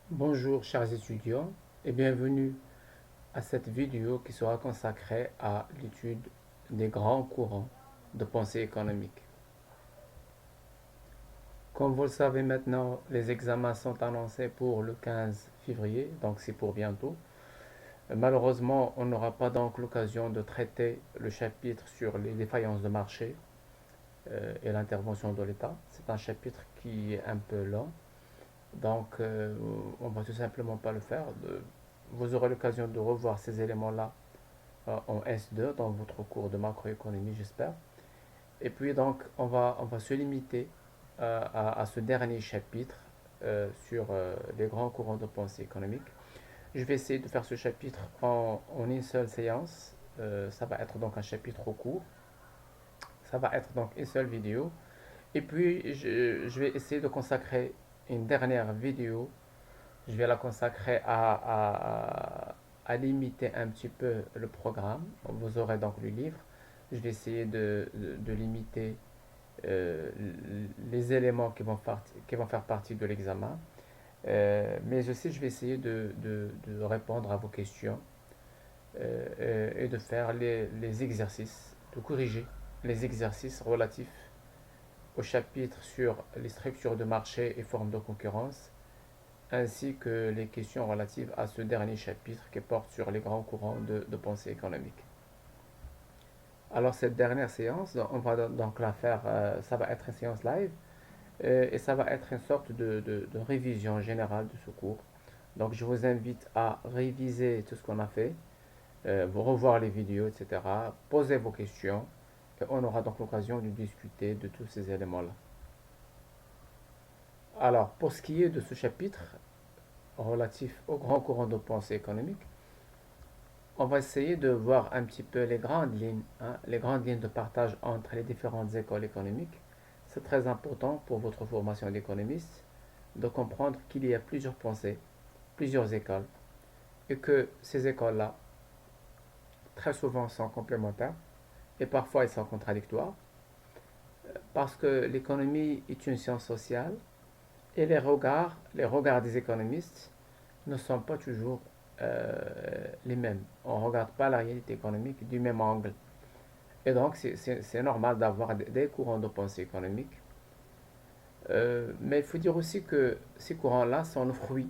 Bonjour chers étudiants et bienvenue à cette vidéo qui sera consacrée à l'étude des grands courants de pensée économique. Comme vous le savez maintenant, les examens sont annoncés pour le 15 février, donc c'est pour bientôt. Malheureusement, on n'aura pas donc l'occasion de traiter le chapitre sur les défaillances de marché et l'intervention de l'État. C'est un chapitre qui est un peu long, donc on va tout simplement pas le faire. Vous aurez l'occasion de revoir ces éléments-là en S2 dans votre cours de macroéconomie, j'espère. Et puis donc, on va se limiter à ce dernier chapitre sur les grands courants de pensée économique. Je vais essayer de faire ce chapitre en une seule séance. Ça va être donc un chapitre au court. Ça va être donc une seule vidéo. Et puis, je vais essayer de consacrer une dernière vidéo. Je vais la consacrer à limiter un petit peu le programme. Vous aurez donc le livre. Je vais essayer de limiter euh, les éléments qui vont faire partie de l'examen. Mais aussi, je vais essayer de répondre à vos questions et de faire les exercices, de corriger les exercices relatifs au chapitre sur les structures de marché et formes de concurrence, ainsi que les questions relatives à ce dernier chapitre qui porte sur les grands courants de pensée économique. Alors cette dernière séance, on va donc la faire, ça va être une séance live et ça va être une sorte de révision générale de ce cours. Donc je vous invite à réviser tout ce qu'on a fait, vous revoir les vidéos, etc. Posez vos questions et on aura donc l'occasion de discuter de tous ces éléments-là. Alors pour ce qui est de ce chapitre relatif aux grands courants de pensée économique, on va essayer de voir un petit peu les grandes lignes de partage entre les différentes écoles économiques. C'est très important pour votre formation d'économiste de comprendre qu'il y a plusieurs pensées, plusieurs écoles, et que ces écoles-là, très souvent, sont complémentaires, et parfois elles sont contradictoires, parce que l'économie est une science sociale, et les regards des économistes ne sont pas toujours les mêmes. On ne regarde pas la réalité économique du même angle. Et donc, c'est normal d'avoir des courants de pensée économique. Mais il faut dire aussi que ces courants-là sont le fruit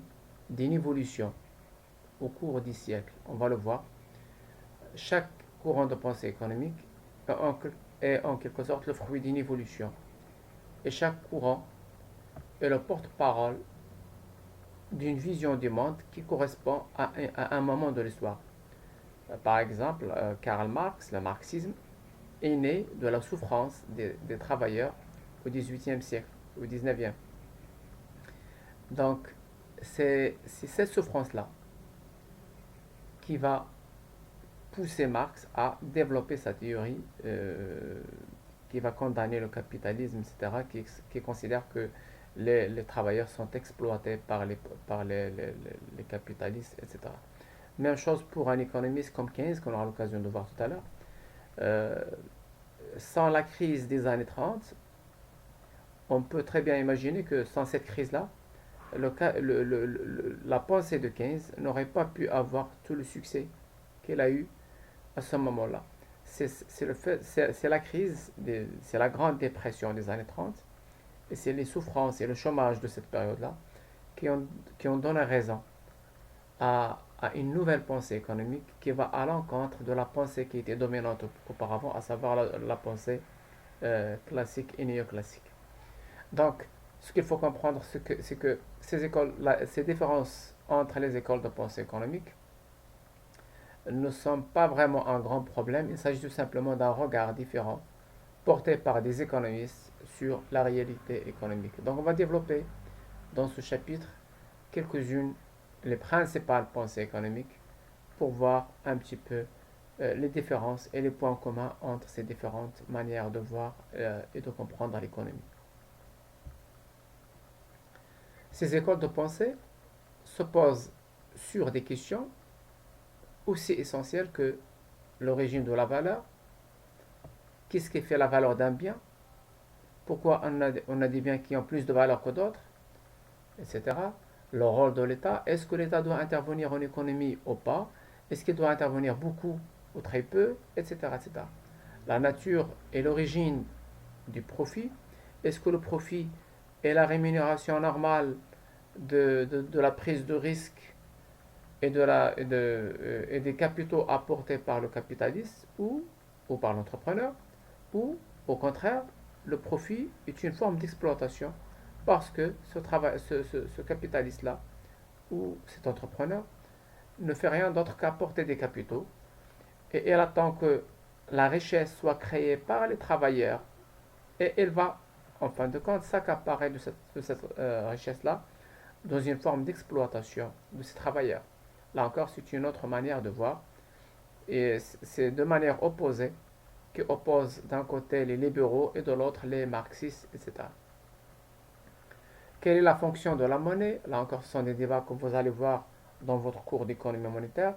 d'une évolution au cours des siècles. On va le voir. Chaque courant de pensée économique est en quelque sorte le fruit d'une évolution. Et chaque courant est le porte-parole d'une vision du monde qui correspond à un moment de l'histoire. Par exemple, Karl Marx, le marxisme, est né de la souffrance des travailleurs au XVIIIe siècle, au XIXe. Donc, c'est cette souffrance-là qui va pousser Marx à développer sa théorie qui va condamner le capitalisme, etc., qui considère que les travailleurs sont exploités par les capitalistes, etc. Même chose pour un économiste comme Keynes, qu'on aura l'occasion de voir tout à l'heure. Euh, Sans la crise des années 30, on peut très bien imaginer que sans cette crise-là, la pensée de Keynes n'aurait pas pu avoir tout le succès qu'elle a eu à ce moment-là. C'est la crise, c'est la grande dépression des années 30 et c'est les souffrances et le chômage de cette période-là qui ont donné raison à une nouvelle pensée économique qui va à l'encontre de la pensée qui était dominante auparavant, à savoir la pensée classique et néoclassique. Donc, ce qu'il faut comprendre, c'est que ces différences entre les écoles de pensée économique ne sont pas vraiment un grand problème. Il s'agit tout simplement d'un regard différent porté par des économistes sur la réalité économique. Donc, on va développer dans ce chapitre quelques-unes, les principales pensées économiques pour voir un petit peu les différences et les points communs entre ces différentes manières de voir et de comprendre l'économie. Ces écoles de pensée se posent sur des questions aussi essentielles que l'origine de la valeur, qu'est-ce qui fait la valeur d'un bien, pourquoi on a des biens qui ont plus de valeur que d'autres, etc. Le rôle de l'État, est-ce que l'État doit intervenir en économie ou pas? Est-ce qu'il doit intervenir beaucoup ou très peu, etc., etc. La nature et l'origine du profit. Est-ce que le profit est la rémunération normale de la prise de risque et des capitaux apportés par le capitaliste ou par l'entrepreneur, ou au contraire, le profit est une forme d'exploitation parce que ce capitaliste-là ou cet entrepreneur ne fait rien d'autre qu'apporter des capitaux et elle attend que la richesse soit créée par les travailleurs et elle va, en fin de compte, s'accaparer de cette richesse-là dans une forme d'exploitation de ces travailleurs. Là encore, c'est une autre manière de voir. Et c'est deux manières opposées qui opposent d'un côté les libéraux et de l'autre les marxistes, etc. Quelle est la fonction de la monnaie? Là encore, ce sont des débats que vous allez voir dans votre cours d'économie monétaire.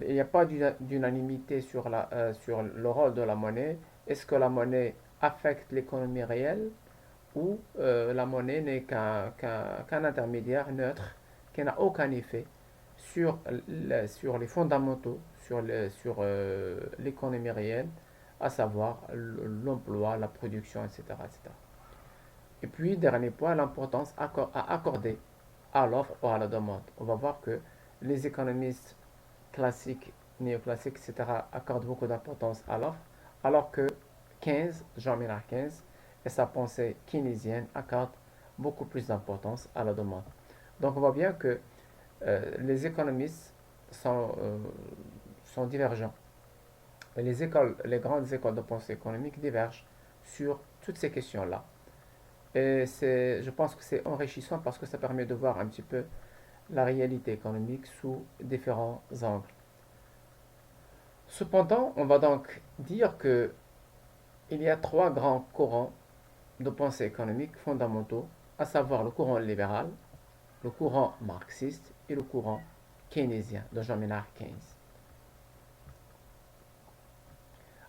Il n'y a pas d'unanimité sur le rôle de la monnaie. Est-ce que la monnaie affecte l'économie réelle ou la monnaie n'est qu'un intermédiaire neutre qui n'a aucun effet sur les fondamentaux, sur l'économie réelle, à savoir l'emploi, la production, etc., etc. Et puis, dernier point, l'importance à accorder à l'offre ou à la demande. On va voir que les économistes classiques, néoclassiques, etc., accordent beaucoup d'importance à l'offre, alors que Jean-Ménard Keynes et sa pensée keynésienne accordent beaucoup plus d'importance à la demande. Donc on voit bien que les économistes sont divergents. Et les grandes écoles de pensée économique divergent sur toutes ces questions-là. Et je pense que c'est enrichissant parce que ça permet de voir un petit peu la réalité économique sous différents angles. Cependant, on va donc dire que il y a trois grands courants de pensée économique fondamentaux, à savoir le courant libéral, le courant marxiste et le courant keynésien de Jean-Ménard Keynes.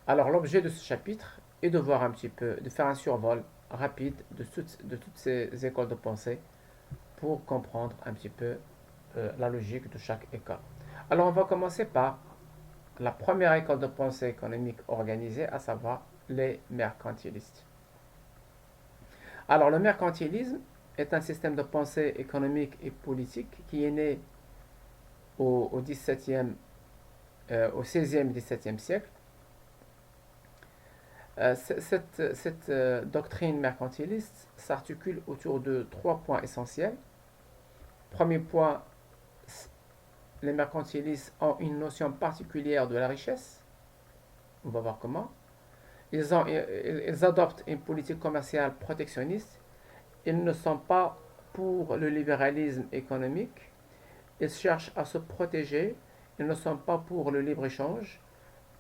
Alors l'objet de ce chapitre est de voir un petit peu, de faire un survol rapide de toutes ces écoles de pensée pour comprendre un petit peu la logique de chaque école. Alors on va commencer par la première école de pensée économique organisée, à savoir les mercantilistes. Alors le mercantilisme est un système de pensée économique et politique qui est né au 17e, au 16e et 17e siècle. Cette doctrine mercantiliste s'articule autour de trois points essentiels. Premier point, les mercantilistes ont une notion particulière de la richesse. On va voir comment. Ils adoptent une politique commerciale protectionniste. Ils ne sont pas pour le libéralisme économique. Ils cherchent à se protéger. Ils ne sont pas pour le libre-échange.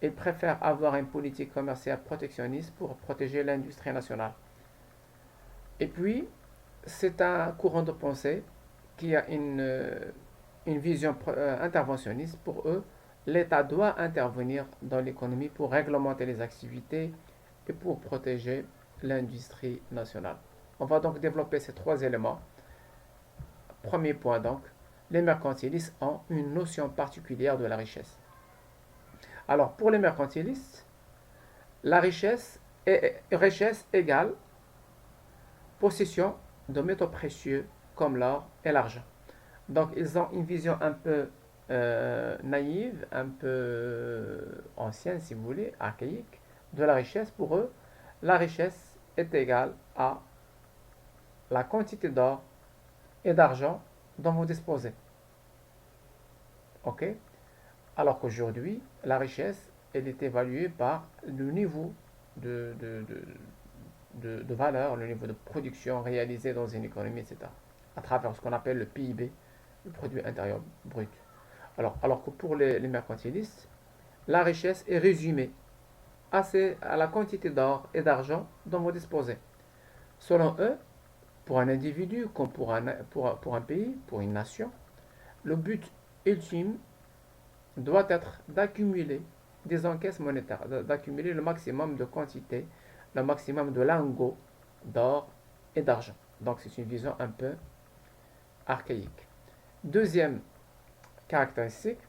Ils préfèrent avoir une politique commerciale protectionniste pour protéger l'industrie nationale. Et puis, c'est un courant de pensée qui a une vision interventionniste. Pour eux, l'État doit intervenir dans l'économie pour réglementer les activités et pour protéger l'industrie nationale. On va donc développer ces trois éléments. Premier point donc, les mercantilistes ont une notion particulière de la richesse. Alors pour les mercantilistes, la richesse égale possession de métaux précieux comme l'or et l'argent. Donc ils ont une vision un peu naïve, un peu ancienne si vous voulez, archaïque, de la richesse. Pour eux, la richesse est égale à la quantité d'or et d'argent dont vous disposez. Ok? Alors qu'aujourd'hui, la richesse, elle est évaluée par le niveau de, de, de valeur, le niveau de production réalisé dans une économie, etc. À travers ce qu'on appelle le PIB, le produit intérieur brut. Alors que pour les mercantilistes, la richesse est résumée à la quantité d'or et d'argent dont vous disposez. Selon eux, pour un individu comme pour un pays, pour une nation, le but ultime doit être d'accumuler des encaisses monétaires, d'accumuler le maximum de quantité, le maximum de lingots d'or et d'argent. Donc c'est une vision un peu archaïque. Deuxième caractéristique,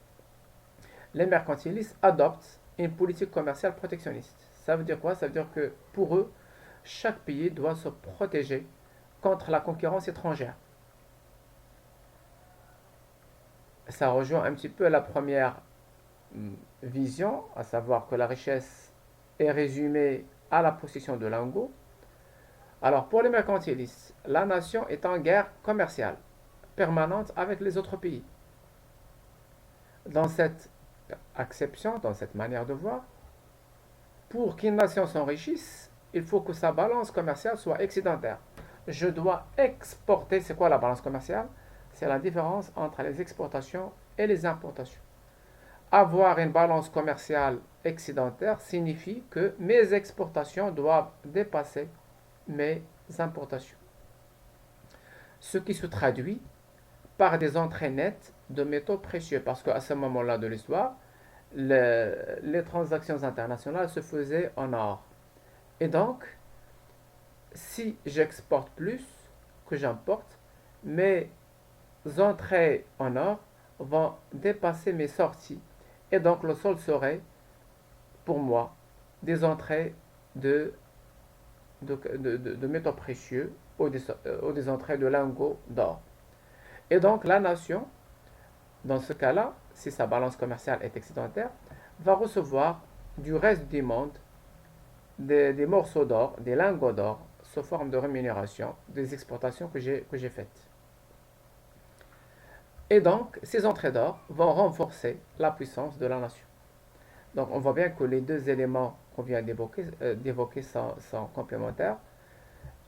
les mercantilistes adoptent une politique commerciale protectionniste. Ça veut dire quoi? Ça veut dire que pour eux, chaque pays doit se protéger contre la concurrence étrangère. Ça rejoint un petit peu la première vision, à savoir que la richesse est résumée à la possession de lingots. Alors pour les mercantilistes, la nation est en guerre commerciale permanente avec les autres pays. Dans cette acception, dans cette manière de voir, pour qu'une nation s'enrichisse, il faut que sa balance commerciale soit excédentaire. Je dois exporter. C'est quoi la balance commerciale? C'est la différence entre les exportations et les importations. Avoir une balance commerciale excédentaire signifie que mes exportations doivent dépasser mes importations. Ce qui se traduit par des entrées nettes de métaux précieux. Parce qu'à ce moment-là de l'histoire, les transactions internationales se faisaient en or. Et donc, si j'exporte plus que j'importe, mes entrées en or vont dépasser mes sorties. Et donc, le solde serait, pour moi, des entrées de métaux précieux ou des entrées de lingots d'or. Et donc, la nation, dans ce cas-là, si sa balance commerciale est excédentaire, va recevoir du reste du monde des morceaux d'or, des lingots d'or, sous forme de rémunération des exportations que j'ai faites. Et donc, ces entrées d'or vont renforcer la puissance de la nation. Donc, on voit bien que les deux éléments qu'on vient d'évoquer sont complémentaires.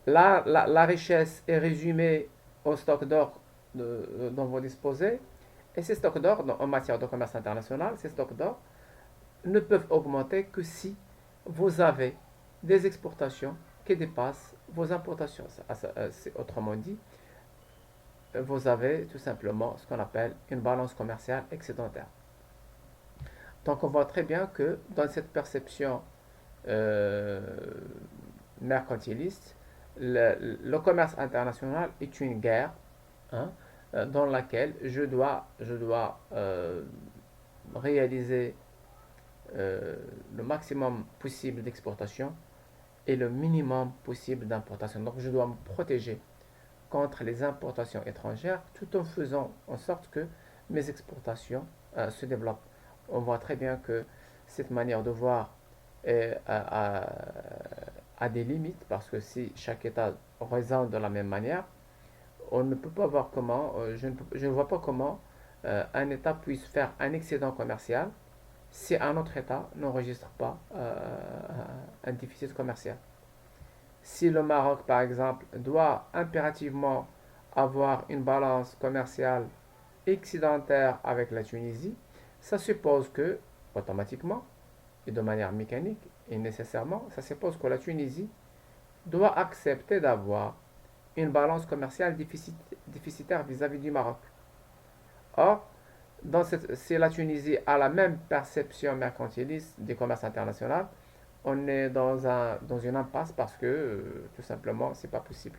La richesse est résumée au stock d'or dont vous disposez. Et ces stocks d'or, en matière de commerce international, ces stocks d'or ne peuvent augmenter que si vous avez des exportations qui dépassent vos importations. Autrement dit, vous avez tout simplement ce qu'on appelle une balance commerciale excédentaire. Donc on voit très bien que dans cette perception euh, mercantiliste, le commerce international est une guerre, hein, dans laquelle je dois réaliser le maximum possible d'exportation et le minimum possible d'importation. Donc je dois me protéger contre les importations étrangères tout en faisant en sorte que mes exportations se développent. On voit très bien que cette manière de voir a des limites parce que si chaque État raisonne de la même manière, on ne peut pas voir comment, je ne vois pas comment un État puisse faire un excédent commercial si un autre État n'enregistre pas un déficit commercial. Si le Maroc, par exemple, doit impérativement avoir une balance commerciale excédentaire avec la Tunisie, ça suppose que, automatiquement, et de manière mécanique et nécessairement, ça suppose que la Tunisie doit accepter d'avoir une balance commerciale déficitaire vis-à-vis du Maroc. Or, si la Tunisie a la même perception mercantiliste du commerce international, on est dans une impasse parce que tout simplement, c'est pas possible.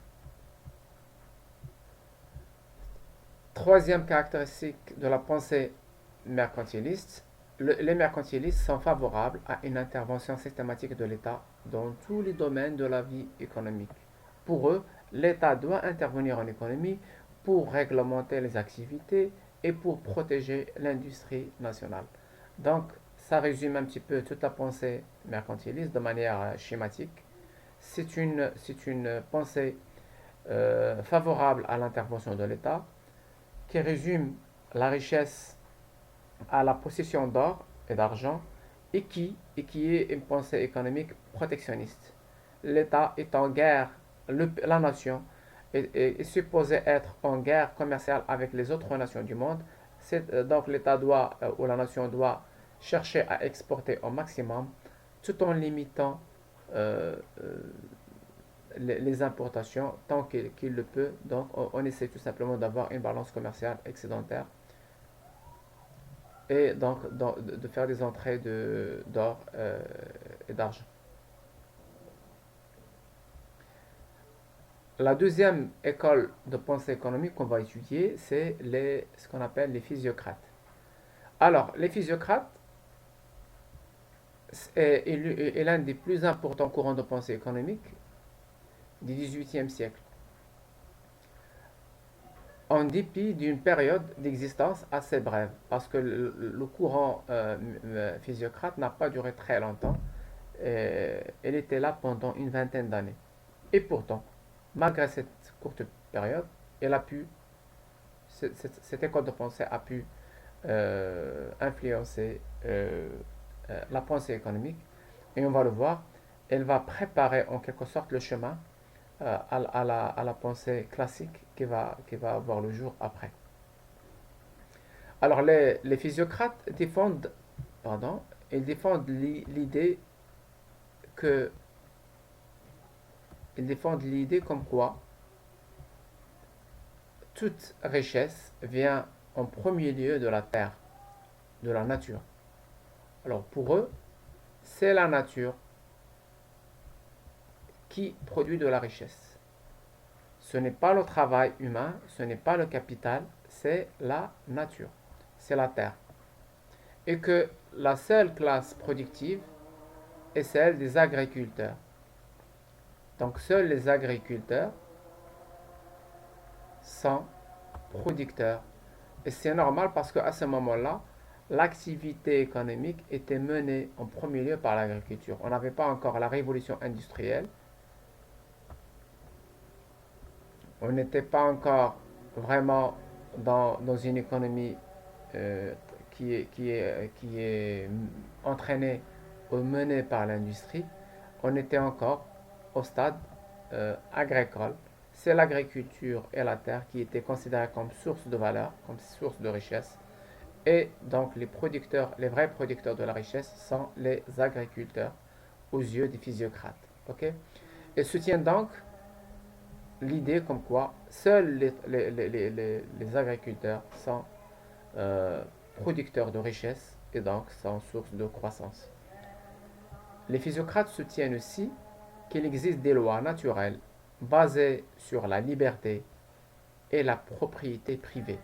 Troisième caractéristique de la pensée mercantiliste, les mercantilistes sont favorables à une intervention systématique de l'État dans tous les domaines de la vie économique. Pour eux, l'État doit intervenir en économie pour réglementer les activités et pour protéger l'industrie nationale. Donc, ça résume un petit peu toute la pensée mercantiliste de manière schématique. C'est une pensée favorable à l'intervention de l'État qui résume la richesse à la possession d'or et d'argent et qui est une pensée économique protectionniste. L'État est en guerre, la nation est supposée être en guerre commerciale avec les autres nations du monde. Donc l'État ou la nation doit chercher à exporter au maximum tout en limitant euh, euh, les importations tant qu'il le peut. Donc on essaie tout simplement d'avoir une balance commerciale excédentaire et donc de faire des entrées d'or et d'argent. La deuxième école de pensée économique qu'on va étudier, c'est ce qu'on appelle les physiocrates. Alors, les physiocrates est l'un des plus importants courants de pensée économique du XVIIIe siècle, en dépit d'une période d'existence assez brève, parce que le courant physiocrate n'a pas duré très longtemps. Elle était là pendant une vingtaine d'années. Et pourtant, malgré cette courte période, elle a pu, cette école de pensée a pu influencer la pensée économique. Et on va le voir, elle va préparer en quelque sorte le chemin à la pensée classique qui va avoir le jour après. Alors les physiocrates défendent, pardon, ils défendent l'idée que ils défendent l'idée comme quoi toute richesse vient en premier lieu de la terre, de la nature. Alors pour eux, c'est la nature qui produit de la richesse. Ce n'est pas le travail humain, ce n'est pas le capital, c'est la nature, c'est la terre. Et que la seule classe productive est celle des agriculteurs. Donc seuls les agriculteurs sont producteurs. Et c'est normal parce qu'à ce moment-là, l'activité économique était menée en premier lieu par l'agriculture. On n'avait pas encore la révolution industrielle. On n'était pas encore vraiment dans une économie qui est entraînée ou menée par l'industrie. On était encore au stade agricole. C'est l'agriculture et la terre qui étaient considérées comme source de valeur, comme source de richesse. Et donc les producteurs, les vrais producteurs de la richesse sont les agriculteurs aux yeux des physiocrates. Okay. Et soutient donc l'idée comme quoi seuls les agriculteurs sont producteurs de richesse et donc sont source de croissance. Les physiocrates soutiennent aussi qu'il existe des lois naturelles basées sur la liberté et la propriété privée.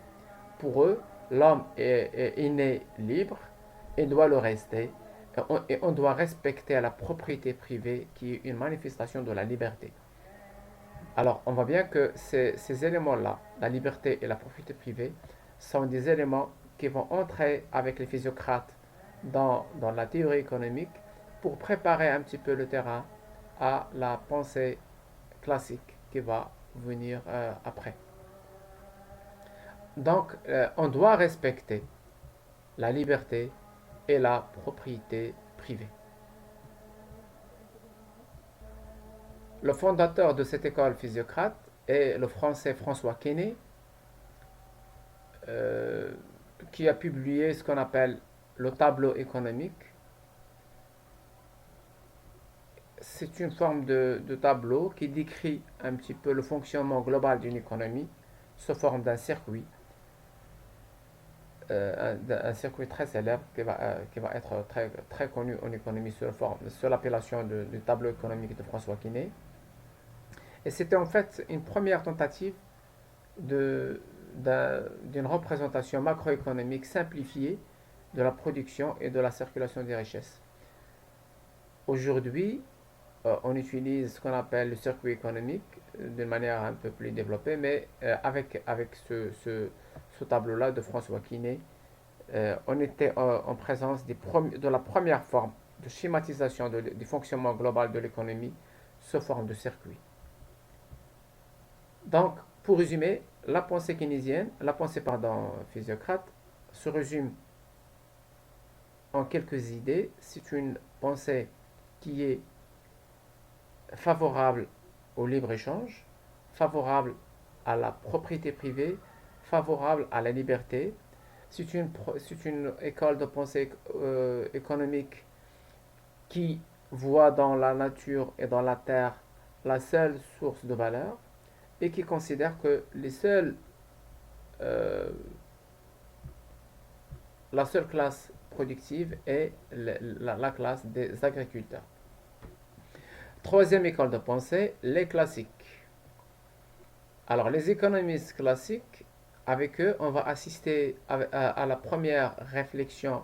Pour eux, l'homme est né libre et doit le rester. Et on doit respecter la propriété privée qui est une manifestation de la liberté. Alors, on voit bien que ces éléments-là, la liberté et la propriété privée, sont des éléments qui vont entrer avec les physiocrates dans la théorie économique pour préparer un petit peu le terrain à la pensée classique qui va venir après. Donc, on doit respecter la liberté et la propriété privée. Le fondateur de cette école physiocrate est le français François Quesnay, qui a publié ce qu'on appelle le tableau économique. C'est une forme de tableau qui décrit un petit peu le fonctionnement global d'une économie sous forme d'un circuit. Un circuit très célèbre qui va être très connu en économie sous l'appellation du tableau économique de François Quesnay. Et c'était en fait une première tentative d'une représentation macroéconomique simplifiée de la production et de la circulation des richesses. Aujourd'hui, on utilise ce qu'on appelle le circuit économique d'une manière un peu plus développée, mais avec ce tableau-là de François Quesnay, on était en présence de la première forme de schématisation du fonctionnement global de l'économie sous forme de circuit. Donc, pour résumer, la pensée keynésienne, physiocrate, se résume en quelques idées. C'est une pensée qui est favorable au libre-échange, favorable à la propriété privée, favorable à la liberté. C'est une école de pensée économique qui voit dans la nature et dans la terre la seule source de valeur et qui considère que la seule classe productive est la classe des agriculteurs. Troisième école de pensée, les classiques. Alors, les économistes classiques, avec eux, on va assister à la première réflexion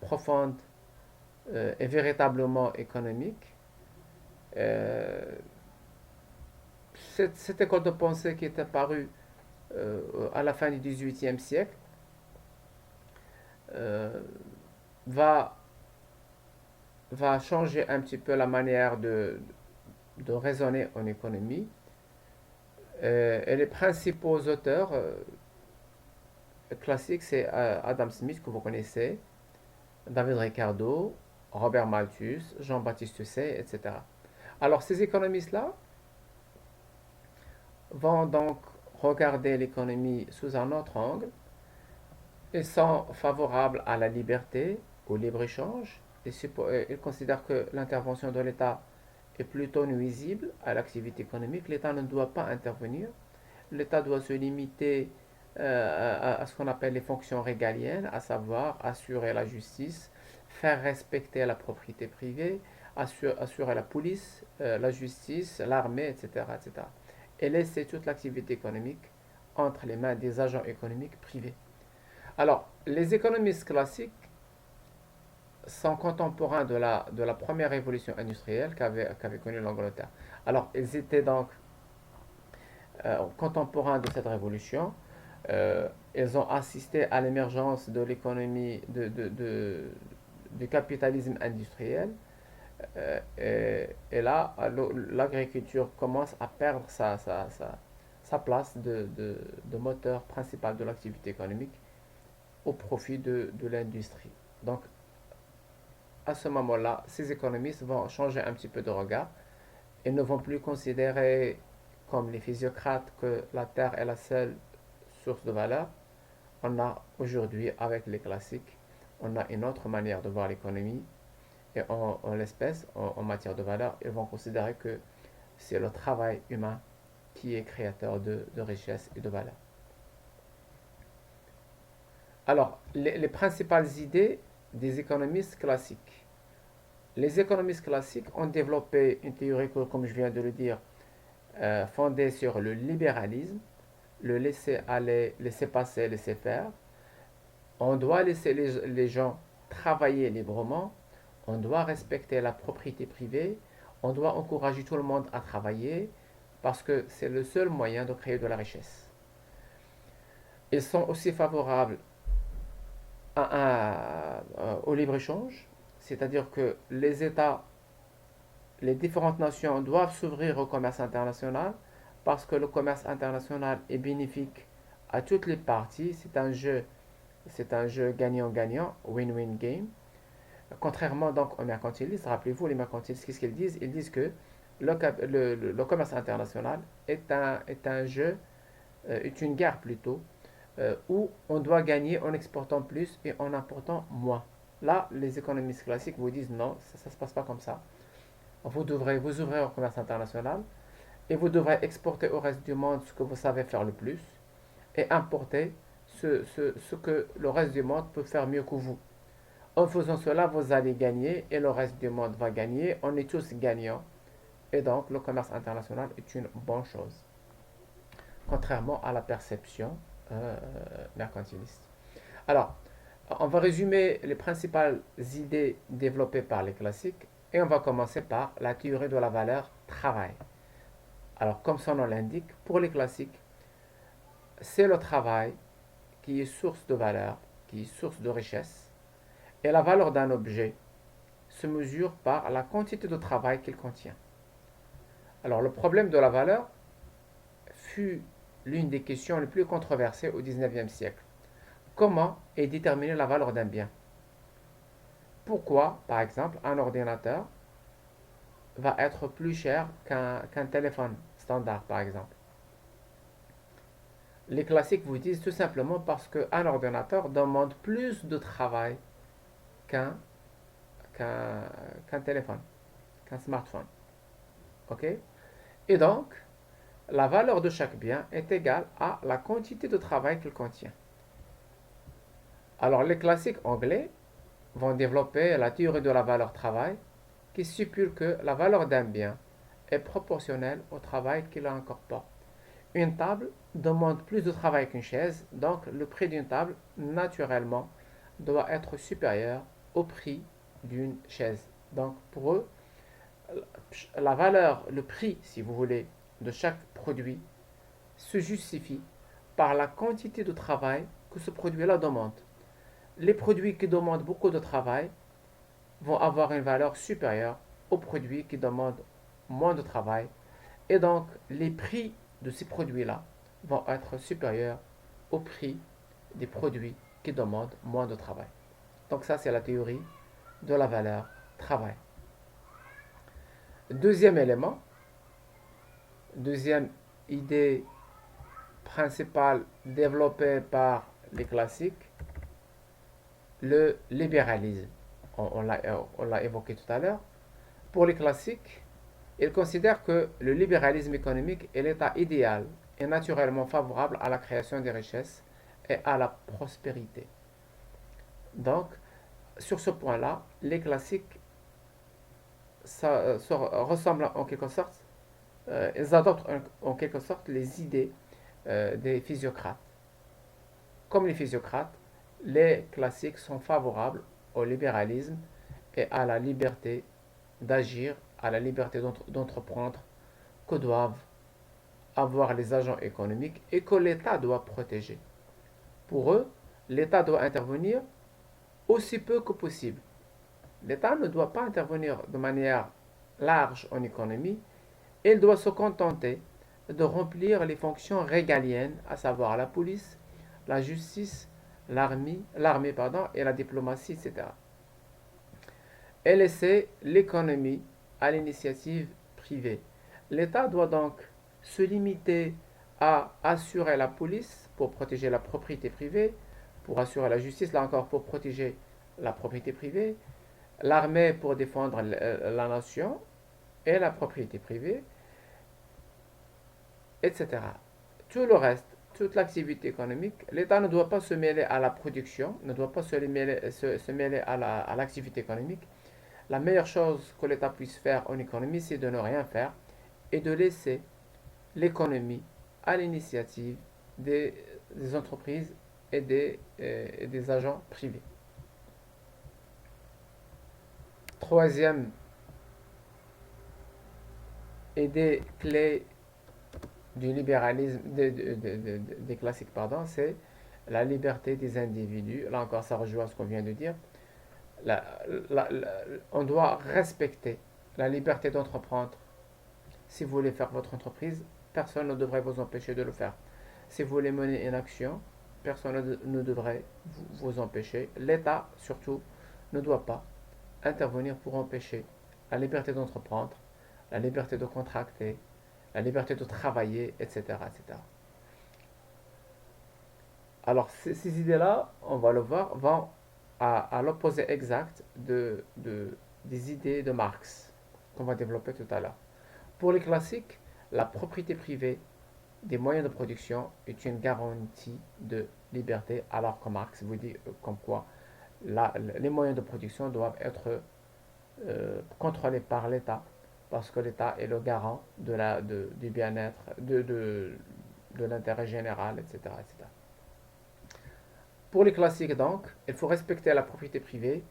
profonde et véritablement économique. Euh, cette école de pensée qui est apparue à la fin du XVIIIe siècle euh, va, va changer un petit peu la manière de raisonner en économie. Et les principaux auteurs classiques, c'est Adam Smith, que vous connaissez, David Ricardo, Robert Malthus, Jean-Baptiste Say, etc. Alors, ces économistes-là vont donc regarder l'économie sous un autre angle. Ils sont favorables à la liberté, au libre-échange. Ils considèrent que l'intervention de l'État est plutôt nuisible à l'activité économique. L'État ne doit pas intervenir. L'État doit se limiter à ce qu'on appelle les fonctions régaliennes, à savoir assurer la justice, faire respecter la propriété privée, assurer la police, la justice, l'armée, etc., etc. Et laisser toute l'activité économique entre les mains des agents économiques privés. Alors, les économistes classiques sont contemporains de la première révolution industrielle qu'avait connue l'Angleterre. Alors, ils étaient donc contemporains de cette révolution. Ils ont assisté à l'émergence de l'économie, du capitalisme industriel. Et là, l'agriculture commence à perdre sa place de moteur principal de l'activité économique au profit de l'industrie. Donc, à ce moment-là, ces économistes vont changer un petit peu de regard et ne vont plus considérer comme les physiocrates que la Terre est la seule source de valeur. On a aujourd'hui, avec les classiques, on a une autre manière de voir l'économie et en l'espèce, en matière de valeur, ils vont considérer que c'est le travail humain qui est créateur de richesse et de valeur. Alors, les principales idées des économistes classiques. Les économistes classiques ont développé une théorie, comme je viens de le dire, fondée sur le libéralisme, le laisser aller, laisser passer, laisser faire. On doit laisser les gens travailler librement, on doit respecter la propriété privée, on doit encourager tout le monde à travailler parce que c'est le seul moyen de créer de la richesse. Ils sont aussi favorables au libre-échange, c'est-à-dire que les États, les différentes nations doivent s'ouvrir au commerce international parce que le commerce international est bénéfique à toutes les parties. C'est un jeu gagnant-gagnant, win-win game. Contrairement donc aux mercantilistes, rappelez-vous, les mercantilistes, qu'est-ce qu'ils disent? Ils disent que le commerce international est un jeu, est une guerre plutôt, où on doit gagner en exportant plus et en important moins. Là, les économistes classiques vous disent non, ça ne se passe pas comme ça. Vous devrez vous ouvrir au commerce international et vous devrez exporter au reste du monde ce que vous savez faire le plus et importer ce que le reste du monde peut faire mieux que vous. En faisant cela, vous allez gagner et le reste du monde va gagner. On est tous gagnants. Et donc, le commerce international est une bonne chose, contrairement à la perception mercantiliste. Alors, on va résumer les principales idées développées par les classiques et on va commencer par la théorie de la valeur travail. Alors, comme son nom l'indique, pour les classiques, c'est le travail qui est source de valeur, qui est source de richesse. Et la valeur d'un objet se mesure par la quantité de travail qu'il contient. Alors, le problème de la valeur fut l'une des questions les plus controversées au XIXe siècle. Comment est déterminée la valeur d'un bien? Pourquoi, par exemple, un ordinateur va être plus cher qu'un téléphone standard, par exemple? Les classiques vous disent tout simplement parce qu'un ordinateur demande plus de travail qu'un qu'un qu'un téléphone, qu'un smartphone. OK? Et donc, la valeur de chaque bien est égale à la quantité de travail qu'il contient. Alors, les classiques anglais vont développer la théorie de la valeur travail qui stipule que la valeur d'un bien est proportionnelle au travail qu'il incorpore. une table demande plus de travail qu'une chaise, donc le prix d'une table, naturellement, doit être supérieur au prix d'une chaise. Donc pour eux, la valeur, le prix, si vous voulez, de chaque produit se justifie par la quantité de travail que ce produit-là demande. Les produits qui demandent beaucoup de travail vont avoir une valeur supérieure aux produits qui demandent moins de travail. Et donc, les prix de ces produits-là vont être supérieurs au prix des produits qui demandent moins de travail. Donc ça, c'est la théorie de la valeur travail. Deuxième élément, deuxième idée principale développée par les classiques, le libéralisme. On l'a évoqué tout à l'heure. Pour les classiques, ils considèrent que le libéralisme économique est l'état idéal et naturellement favorable à la création des richesses et à la prospérité. Donc, sur ce point-là, les classiques ressemblent en quelque sorte, ils adoptent en quelque sorte les idées des physiocrates. Comme les physiocrates, les classiques sont favorables au libéralisme et à la liberté d'agir, à la liberté d'entreprendre que doivent avoir les agents économiques et que l'État doit protéger. Pour eux, l'État doit intervenir aussi peu que possible. L'État ne doit pas intervenir de manière large en économie, il doit se contenter de remplir les fonctions régaliennes, à savoir la police, la justice, l'armée et la diplomatie, etc. Et laisser l'économie à l'initiative privée. L'État doit donc se limiter à assurer la police pour protéger la propriété privée, pour assurer la justice, là encore pour protéger la propriété privée, l'armée pour défendre la nation et la propriété privée, etc. Tout le reste, toute l'activité économique, l'État ne doit pas se mêler à la production, ne doit pas se mêler à l'activité économique. La meilleure chose que l'État puisse faire en économie, c'est de ne rien faire et de laisser l'économie à l'initiative des entreprises et des agents privés. Troisième idée clé du libéralisme, des classiques, pardon, c'est la liberté des individus. Là encore, ça rejoint ce qu'on vient de dire. La- on doit respecter la liberté d'entreprendre. Si vous voulez faire votre entreprise, personne ne devrait vous empêcher de le faire. Si vous voulez mener une action, personne ne devrait vous empêcher. L'État, surtout, ne doit pas intervenir pour empêcher la liberté d'entreprendre, la liberté de contracter, la liberté de travailler, etc. etc. Alors, ces idées-là, on va le voir, vont à l'opposé exact des idées de Marx qu'on va développer tout à l'heure. Pour les classiques, la propriété privée des moyens de production est une garantie de liberté, alors que Marx vous dit comme quoi les moyens de production doivent être contrôlés par l'État, parce que l'État est le garant du bien-être, de l'intérêt général, etc., etc. Pour les classiques, donc, il faut respecter la propriété privée,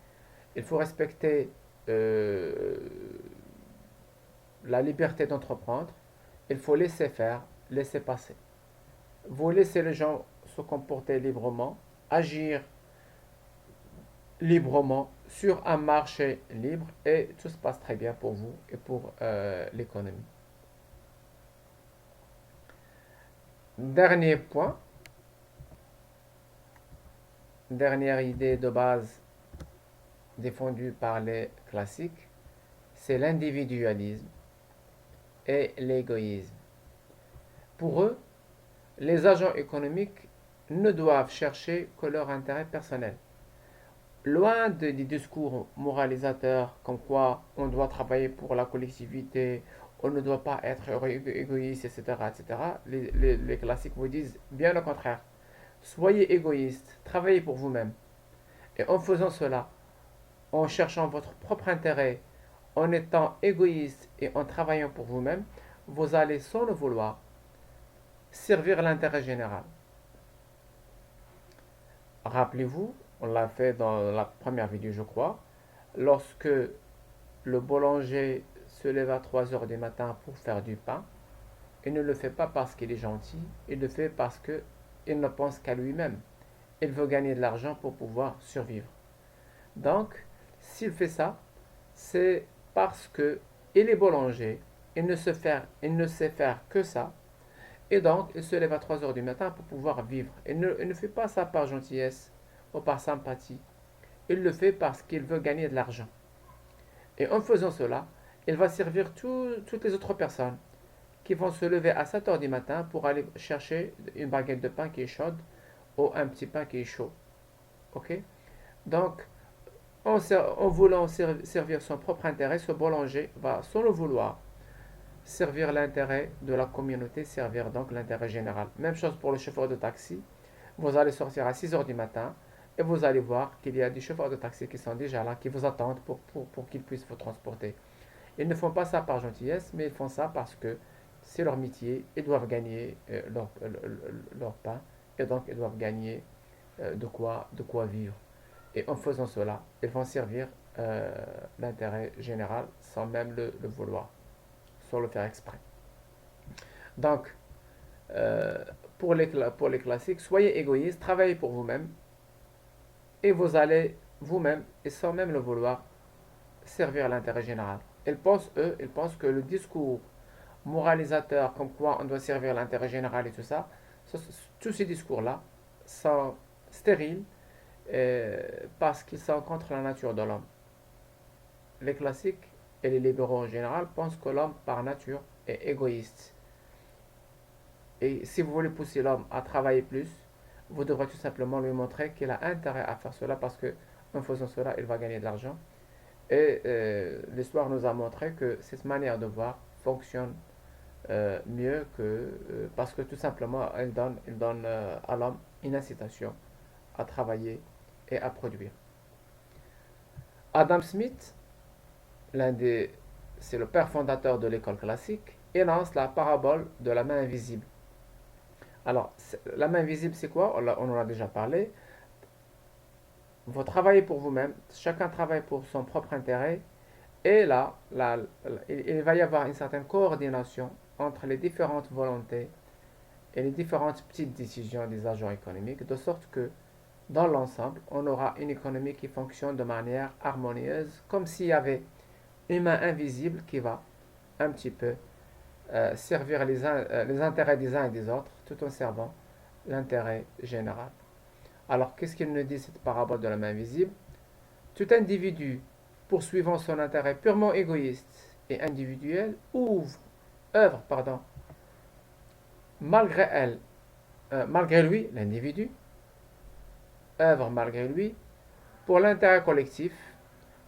il faut respecter euh, la liberté d'entreprendre, il faut laisser faire, laisser passer. Vous laissez les gens se comporter librement, agir librement sur un marché libre et tout se passe très bien pour vous et pour l'économie. Dernier point, dernière idée de base défendue par les classiques, c'est l'individualisme et l'égoïsme. Pour eux, les agents économiques ne doivent chercher que leur intérêt personnel. Loin des discours moralisateurs comme quoi on doit travailler pour la collectivité, on ne doit pas être égoïste, etc., etc., les classiques vous disent bien le contraire. Soyez égoïste, travaillez pour vous-même. Et en faisant cela, en cherchant votre propre intérêt, en étant égoïste et en travaillant pour vous-même, vous allez sans le vouloir servir l'intérêt général. Rappelez-vous, on l'a fait dans la première vidéo, je crois, lorsque le boulanger se lève à 3 heures du matin pour faire du pain, il ne le fait pas parce qu'il est gentil, il le fait parce qu'il ne pense qu'à lui-même. Il veut gagner de l'argent pour pouvoir survivre. Donc, s'il fait ça, c'est parce que il est boulanger, il ne sait faire que ça, et donc il se lève à 3 heures du matin pour pouvoir vivre. Il ne fait pas ça par gentillesse ou par sympathie, il le fait parce qu'il veut gagner de l'argent. Et en faisant cela, il va servir toutes les autres personnes qui vont se lever à 7 heures du matin pour aller chercher une baguette de pain qui est chaude ou un petit pain qui est chaud. Ok? Donc, en voulant servir son propre intérêt, ce boulanger va, sans le vouloir, servir l'intérêt de la communauté, servir donc l'intérêt général. Même chose pour le chauffeur de taxi. Vous allez sortir à 6 heures du matin et vous allez voir qu'il y a des chauffeurs de taxi qui sont déjà là, qui vous attendent pour qu'ils puissent vous transporter. Ils ne font pas ça par gentillesse, mais ils font ça parce que c'est leur métier, ils doivent gagner leur pain et donc ils doivent gagner de quoi vivre. Et en faisant cela, ils vont servir l'intérêt général sans même le vouloir, sans le faire exprès. Donc, euh, pour les classiques, soyez égoïste, travaillez pour vous-même et vous allez vous-même, et sans même le vouloir, servir l'intérêt général. Ils pensent que le discours moralisateur, comme quoi on doit servir l'intérêt général et tout ça, tous ces discours-là sont stériles parce qu'ils sont contre la nature de l'homme. Les classiques et les libéraux en général pensent que l'homme, par nature, est égoïste. Et si vous voulez pousser l'homme à travailler plus, vous devrez tout simplement lui montrer qu'il a intérêt à faire cela parce que en faisant cela, il va gagner de l'argent. Et l'histoire nous a montré que cette manière de voir fonctionne mieux que parce que tout simplement elle donne à l'homme une incitation à travailler et à produire. Adam Smith, l'un des, c'est le père fondateur de l'école classique, énonce la parabole de la main invisible. Alors, la main invisible, c'est quoi? On en a déjà parlé. Vous travaillez pour vous-même, chacun travaille pour son propre intérêt, et là, il va y avoir une certaine coordination entre les différentes volontés et les différentes petites décisions des agents économiques, de sorte que dans l'ensemble, on aura une économie qui fonctionne de manière harmonieuse, comme s'il y avait une main invisible qui va un petit peu servir les intérêts des uns et des autres, tout en servant l'intérêt général. Alors, qu'est-ce qu'il nous dit cette parabole de la main invisible? Tout individu poursuivant son intérêt purement égoïste et individuel œuvre, malgré elle, malgré lui, l'individu, œuvre malgré lui pour l'intérêt collectif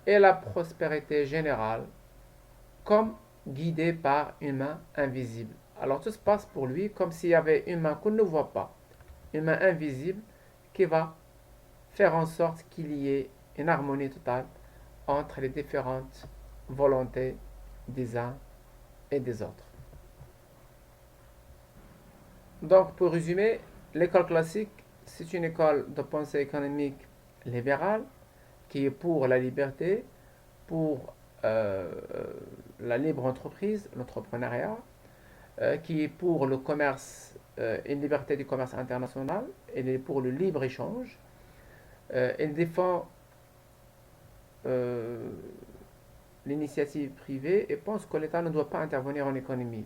et la prospérité générale, comme guidé par une main invisible. Alors tout se passe pour lui comme s'il y avait une main qu'on ne voit pas, une main invisible qui va faire en sorte qu'il y ait une harmonie totale entre les différentes volontés des uns et des autres. Donc, pour résumer, l'école classique, c'est une école de pensée économique libérale qui est pour la liberté, pour la libre entreprise, l'entrepreneuriat, qui est pour le commerce, une liberté du commerce international, elle est pour le libre échange, elle défend euh, l'initiative privée et pense que l'État ne doit pas intervenir en économie.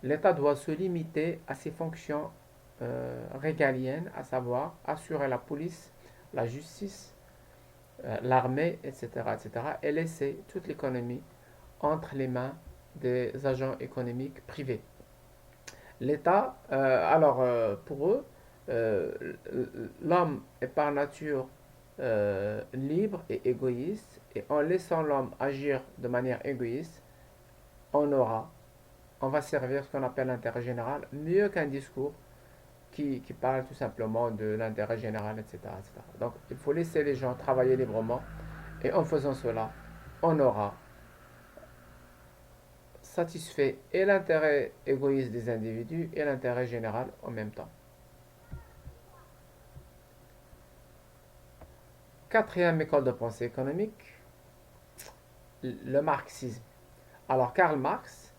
L'État doit se limiter à ses fonctions régaliennes, à savoir assurer la police, la justice, l'armée, etc., etc., et laisser toute l'économie entre les mains des agents économiques privés. L'État, pour eux, euh, l'homme est par nature libre et égoïste, et en laissant l'homme agir de manière égoïste, on aura, on va servir ce qu'on appelle l'intérêt général mieux qu'un discours qui parle tout simplement de l'intérêt général, etc., etc. Donc, il faut laisser les gens travailler librement, et en faisant cela, on aura satisfait et l'intérêt égoïste des individus et l'intérêt général en même temps. Quatrième école de pensée économique, le marxisme. Alors Karl Marx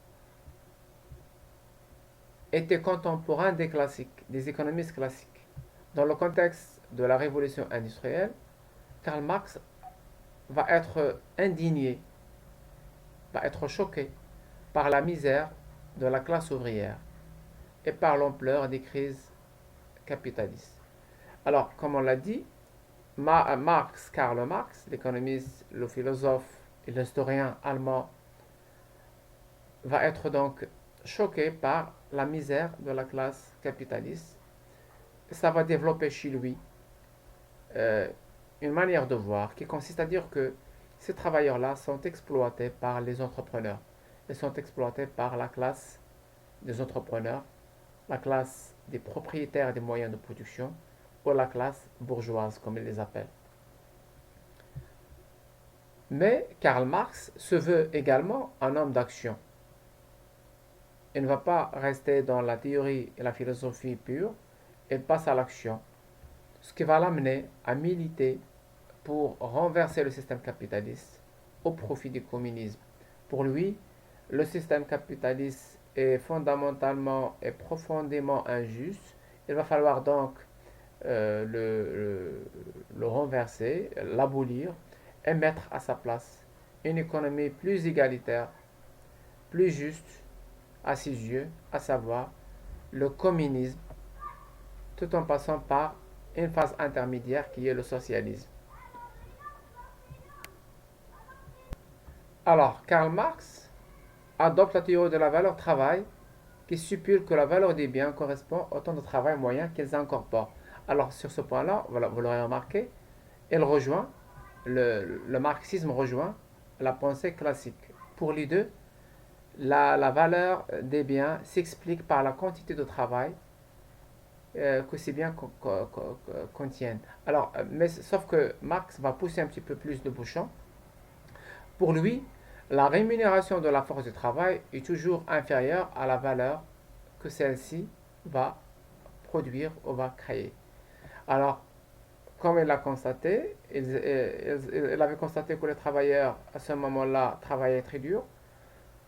était contemporain des classiques, des économistes classiques. Dans le contexte de la révolution industrielle, Karl Marx va être indigné, va être choqué par la misère de la classe ouvrière et par l'ampleur des crises capitalistes. Alors, comme on l'a dit, Karl Marx, l'économiste, le philosophe et l'historien allemand, va être donc choqué par la misère de la classe capitaliste. Ça va développer chez lui euh, une manière de voir qui consiste à dire que ces travailleurs-là sont exploités par les entrepreneurs. Ils sont exploités par la classe des entrepreneurs, la classe des propriétaires des moyens de production ou la classe bourgeoise, comme ils les appellent. Mais Karl Marx se veut également un homme d'action. Il ne va pas rester dans la théorie et la philosophie pure, il passe à l'action, ce qui va l'amener à militer pour renverser le système capitaliste au profit du communisme. Pour lui, le système capitaliste est fondamentalement et profondément injuste. Il va falloir donc le renverser, l'abolir et mettre à sa place une économie plus égalitaire, plus juste à ses yeux, à savoir le communisme, tout en passant par une phase intermédiaire qui est le socialisme. Alors, Karl Marx adopte la théorie de la valeur travail qui stipule que la valeur des biens correspond au temps de travail moyen qu'ils incorporent. Alors, sur ce point-là, voilà, vous l'aurez remarqué, il rejoint, le marxisme rejoint la pensée classique. Pour les deux, la valeur des biens s'explique par la quantité de travail que ces biens contiennent. Alors, mais sauf que Marx va pousser un petit peu plus le bouchon. Pour lui, la rémunération de la force de travail est toujours inférieure à la valeur que celle-ci va produire ou va créer. Alors, comme il l'a constaté, il avait constaté que les travailleurs à ce moment-là travaillaient très dur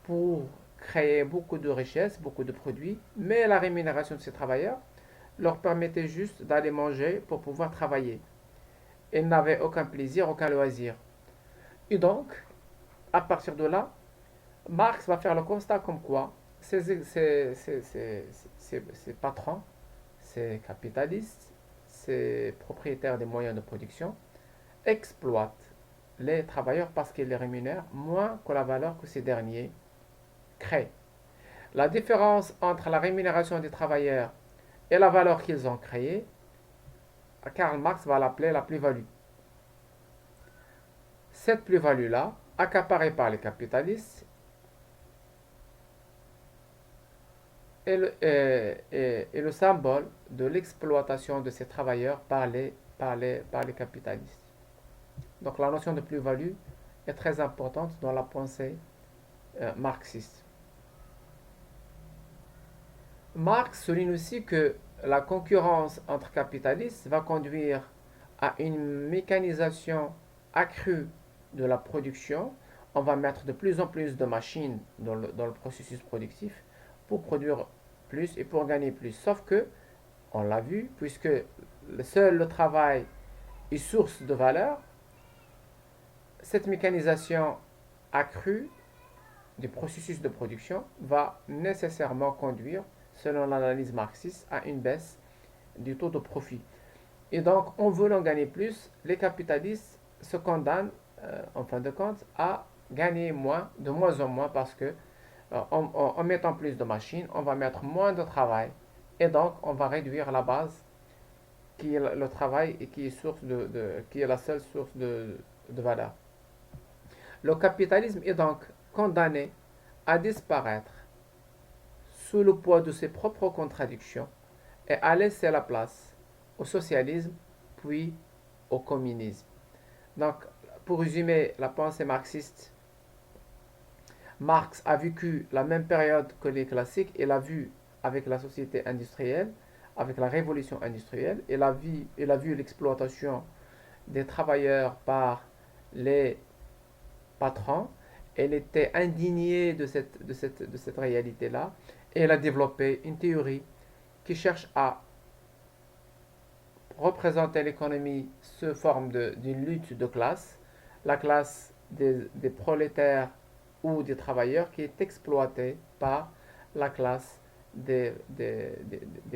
pour créer beaucoup de richesses, beaucoup de produits, mais la rémunération de ces travailleurs leur permettait juste d'aller manger pour pouvoir travailler. Ils n'avaient aucun plaisir, aucun loisir. Et donc, à partir de là, Marx va faire le constat comme quoi ces patrons, ces capitalistes, ces propriétaires des moyens de production exploitent les travailleurs parce qu'ils les rémunèrent moins que la valeur que ces derniers créent. La différence entre la rémunération des travailleurs et la valeur qu'ils ont créée, Karl Marx va l'appeler la plus-value. Cette plus-value-là, accaparée par les capitalistes, est le symbole de l'exploitation de ces travailleurs par les capitalistes. Donc la notion de plus-value est très importante dans la pensée marxiste. Marx souligne aussi que la concurrence entre capitalistes va conduire à une mécanisation accrue de la production. On va mettre de plus en plus de machines dans le processus productif pour produire plus et pour gagner plus. Sauf que, on l'a vu, puisque seul le travail est source de valeur, cette mécanisation accrue du processus de production va nécessairement conduire, selon l'analyse marxiste, à une baisse du taux de profit. Et donc, en voulant gagner plus, les capitalistes se condamnent, en fin de compte, à gagner moins, de moins en moins, parce que en mettant plus de machines, on va mettre moins de travail, et donc on va réduire la base qui est le travail et qui est, qui est la seule source de valeur. Le capitalisme est donc condamné à disparaître sous le poids de ses propres contradictions et à laisser la place au socialisme puis au communisme. Donc, pour résumer la pensée marxiste, Marx a vécu la même période que les classiques. Il a vu avec la société industrielle, avec la révolution industrielle. Il a vu l'exploitation des travailleurs par les patrons. Elle était indignée de cette réalité-là. Et elle a développé une théorie qui cherche à représenter l'économie sous forme d'une lutte de classe, la classe des prolétaires ou des travailleurs qui est exploitée par la classe des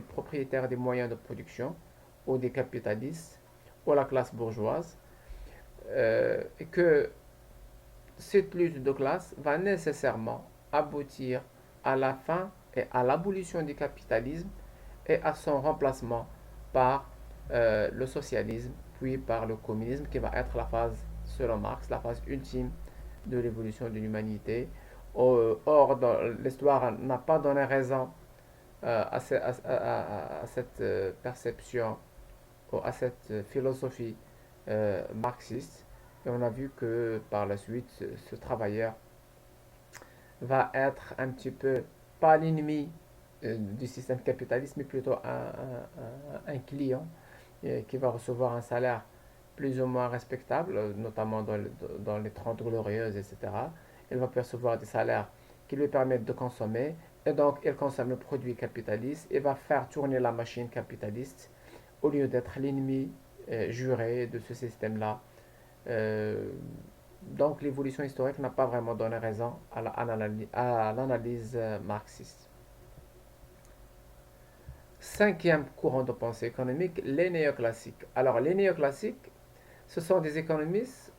propriétaires des moyens de production ou des capitalistes ou la classe bourgeoise, et que cette lutte de classe va nécessairement aboutir à la fin et à l'abolition du capitalisme et à son remplacement par le socialisme, puis par le communisme, qui va être la phase, selon Marx, la phase ultime de l'évolution de l'humanité. Or, l'histoire n'a pas donné raison à cette perception, ou à cette philosophie marxiste. Et on a vu que par la suite, ce travailleur va être un petit peu, pas l'ennemi du système capitaliste, mais plutôt un client qui va recevoir un salaire plus ou moins respectable, notamment dans les 30 glorieuses, etc. Il va percevoir des salaires qui lui permettent de consommer, et donc il consomme le produit capitaliste et va faire tourner la machine capitaliste au lieu d'être l'ennemi juré de ce système-là. Euh, donc l'évolution historique n'a pas vraiment donné raison à l'analyse marxiste. Cinquième courant de pensée économique, les néoclassiques. Alors les néoclassiques, ce sont des économistes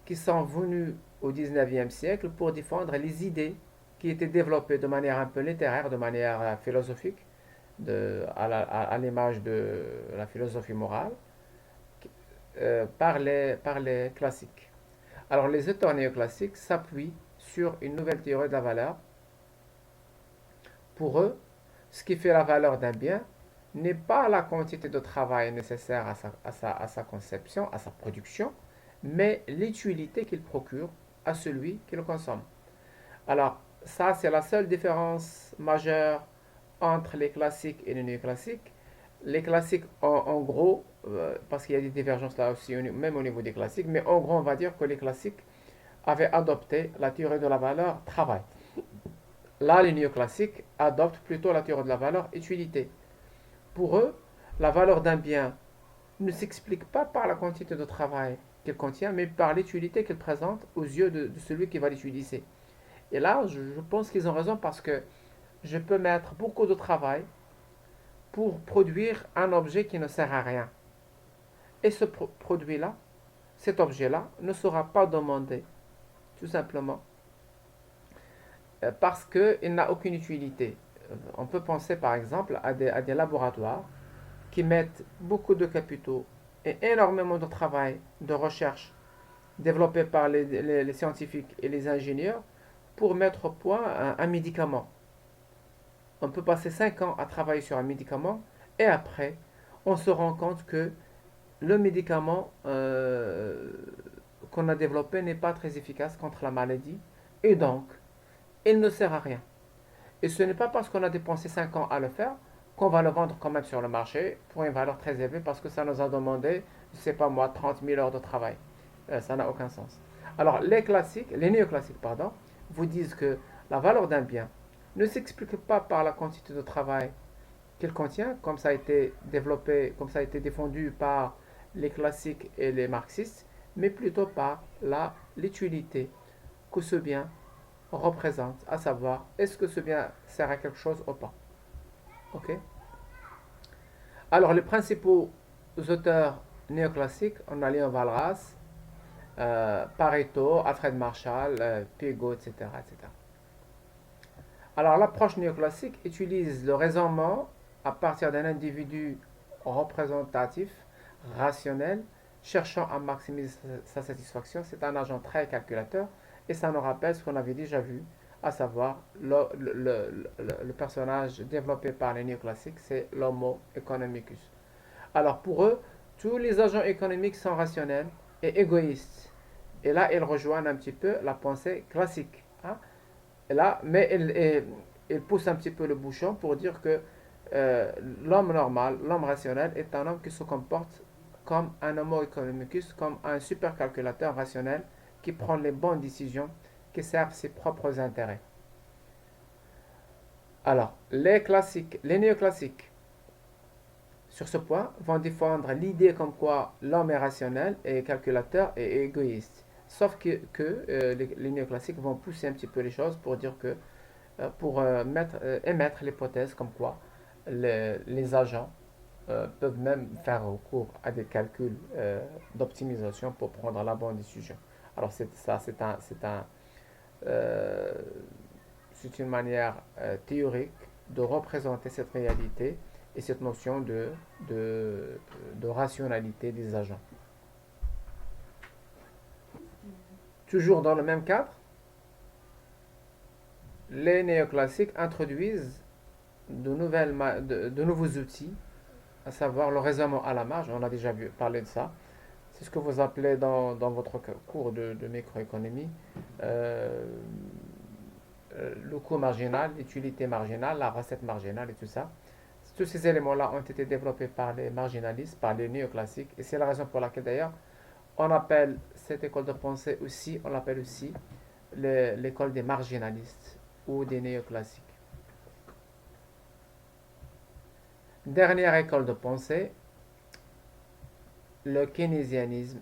qui sont venus au 19e siècle pour défendre les idées qui étaient développées de manière un peu littéraire, de manière philosophique, à l'image de la philosophie morale, par les classiques. Alors les auteurs néoclassiques s'appuient sur une nouvelle théorie de la valeur. Pour eux, ce qui fait la valeur d'un bien n'est pas la quantité de travail nécessaire à sa conception, à sa production, mais l'utilité qu'il procure à celui qui le consomme. Alors, ça, c'est la seule différence majeure entre les classiques et les néoclassiques. Les classiques, en gros, parce qu'il y a des divergences là aussi, même au niveau des classiques, mais en gros, on va dire que les classiques avaient adopté la théorie de la valeur travail. Là, les néoclassiques adoptent plutôt la théorie de la valeur utilité. Pour eux, la valeur d'un bien ne s'explique pas par la quantité de travail qu'il contient, mais par l'utilité qu'il présente aux yeux de celui qui va l'utiliser. Et là, je pense qu'ils ont raison parce que je peux mettre beaucoup de travail pour produire un objet qui ne sert à rien. Et ce produit-là, cet objet-là, ne sera pas demandé, tout simplement, parce qu'il n'a aucune utilité. On peut penser par exemple à des laboratoires qui mettent beaucoup de capitaux et énormément de travail, de recherche développé par les scientifiques et les ingénieurs pour mettre au point un médicament. On peut passer 5 ans à travailler sur un médicament et après, on se rend compte que le médicament qu'on a développé n'est pas très efficace contre la maladie et donc, il ne sert à rien. Et ce n'est pas parce qu'on a dépensé 5 ans à le faire qu'on va le vendre quand même sur le marché pour une valeur très élevée parce que ça nous a demandé, je ne sais pas moi, 30 000 heures de travail. Ça n'a aucun sens. Alors, les néoclassiques, pardon, vous disent que la valeur d'un bien ne s'explique pas par la quantité de travail qu'il contient, comme ça a été développé, comme ça a été défendu par les classiques et les marxistes, mais plutôt par l'utilité que ce bien représente, à savoir, est-ce que ce bien sert à quelque chose ou pas. Ok. Alors, les principaux auteurs néoclassiques, on a Léon Walras, Pareto, Alfred Marshall, Piaget, etc., etc. Alors, l'approche néoclassique utilise le raisonnement à partir d'un individu représentatif, rationnel, cherchant à maximiser sa satisfaction. C'est un agent très calculateur et ça nous rappelle ce qu'on avait déjà vu, à savoir le personnage développé par les néoclassiques, c'est l'Homo economicus. Alors pour eux, tous les agents économiques sont rationnels et égoïstes. Et là, ils rejoignent un petit peu la pensée classique, hein. Et là, mais il pousse un petit peu le bouchon pour dire que euh, l'homme normal, l'homme rationnel, est un homme qui se comporte comme un homo economicus, comme un supercalculateur rationnel qui prend les bonnes décisions qui servent ses propres intérêts. Alors, les néoclassiques, sur ce point, vont défendre l'idée comme quoi l'homme est rationnel et calculateur et égoïste. Sauf que les néoclassiques vont pousser un petit peu les choses pour dire que, émettre l'hypothèse comme quoi les agents peuvent même faire recours à des calculs d'optimisation pour prendre la bonne décision. Alors euh, c'est une manière théorique de représenter cette réalité et cette notion de, de rationalité des agents. Toujours dans le même cadre, les néoclassiques introduisent de nouveaux outils, à savoir le raisonnement à la marge. On a déjà parlé de ça. C'est ce que vous appelez dans votre cours de microéconomie euh, le coût marginal, l'utilité marginale, la recette marginale et tout ça. Tous ces éléments-là ont été développés par les marginalistes, par les néoclassiques. Et c'est la raison pour laquelle d'ailleurs on appelle cette école de pensée aussi, on l'appelle aussi l'école des marginalistes ou des néoclassiques. Dernière école de pensée, le keynésianisme.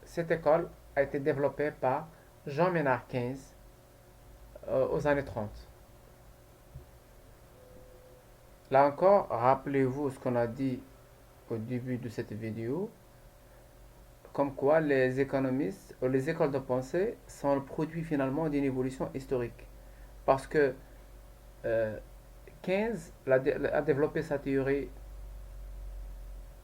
Cette école a été développée par Jean Maynard Keynes aux années 30. Là encore, rappelez-vous ce qu'on a dit au début de cette vidéo, comme quoi les économistes ou les écoles de pensée sont le produit finalement d'une évolution historique. Parce que euh, Keynes a développé sa théorie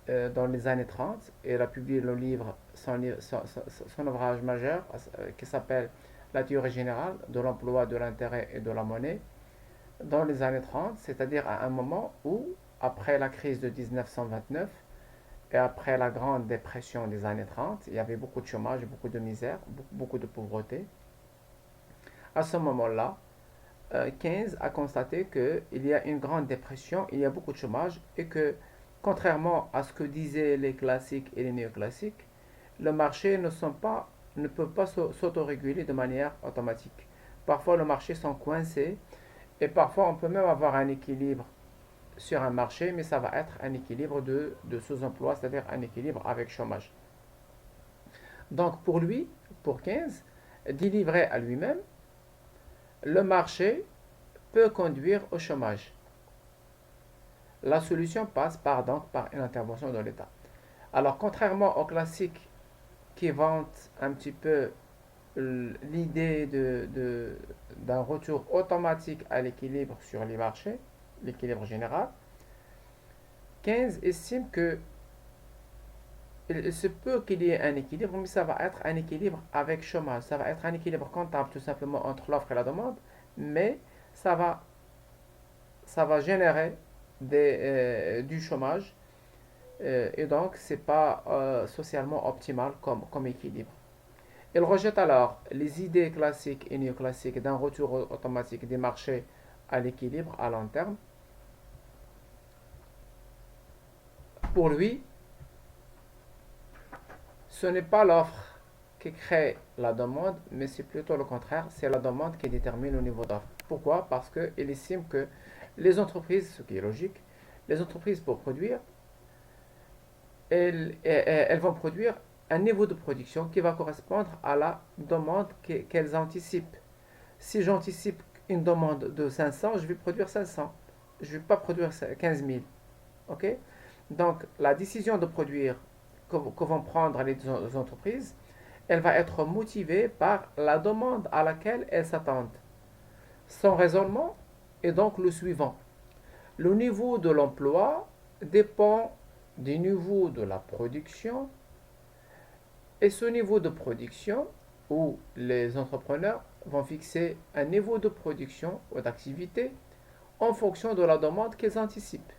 dans les années 30 et il a publié le livre, son ouvrage majeur qui s'appelle La théorie générale de l'emploi, de l'intérêt et de la monnaie dans les années 30, c'est-à-dire à un moment où, après la crise de 1929 et après la grande dépression des années 30, il y avait beaucoup de chômage, beaucoup de misère, beaucoup de pauvreté. À ce moment-là, Keynes a constaté qu'il y a une grande dépression, il y a beaucoup de chômage et que, contrairement à ce que disaient les classiques et les néoclassiques, le marché ne peut pas s'autoréguler de manière automatique. Parfois, le marché sont coincés et parfois, on peut même avoir un équilibre sur un marché, mais ça va être un équilibre de sous-emploi, c'est-à-dire un équilibre avec chômage. Donc, pour lui, pour Keynes, délivrer à lui-même, le marché peut conduire au chômage. La solution passe par une intervention de l'État. Alors, contrairement aux classiques qui vantent un petit peu l'idée d'un retour automatique à l'équilibre sur les marchés, l'équilibre général, Keynes estime que il se peut qu'il y ait un équilibre, mais ça va être un équilibre avec chômage. Ça va être un équilibre comptable tout simplement entre l'offre et la demande, mais ça va, ça va générer du chômage et donc c'est pas socialement optimal comme équilibre. Il rejette alors les idées classiques et néoclassiques d'un retour automatique des marchés à l'équilibre à long terme. Pour lui, ce n'est pas l'offre qui crée la demande, mais c'est plutôt le contraire, c'est la demande qui détermine le niveau d'offre. Pourquoi? Parce qu'il estime que les entreprises, ce qui est logique, les entreprises pour produire, elles vont produire un niveau de production qui va correspondre à la demande qu'elles anticipent. Si j'anticipe une demande de 500, je vais produire 500. Je ne vais pas produire 15 000. OK? Donc, la décision de produire que vont prendre les entreprises, elle va être motivée par la demande à laquelle elles s'attendent. Son raisonnement est donc le suivant. Le niveau de l'emploi dépend du niveau de la production et ce niveau de production où les entrepreneurs vont fixer un niveau de production ou d'activité en fonction de la demande qu'ils anticipent.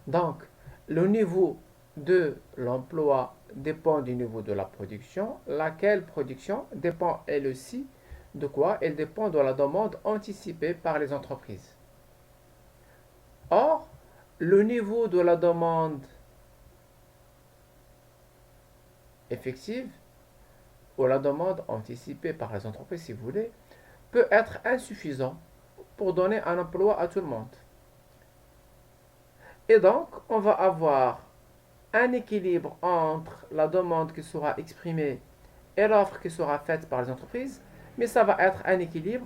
Donc, le niveau de l'emploi dépend du niveau de la production, laquelle production dépend elle aussi de quoi? Elle dépend de la demande anticipée par les entreprises. Or, le niveau de la demande effective ou la demande anticipée par les entreprises, si vous voulez, peut être insuffisant pour donner un emploi à tout le monde. Et donc, on va avoir un équilibre entre la demande qui sera exprimée et l'offre qui sera faite par les entreprises, mais ça va être un équilibre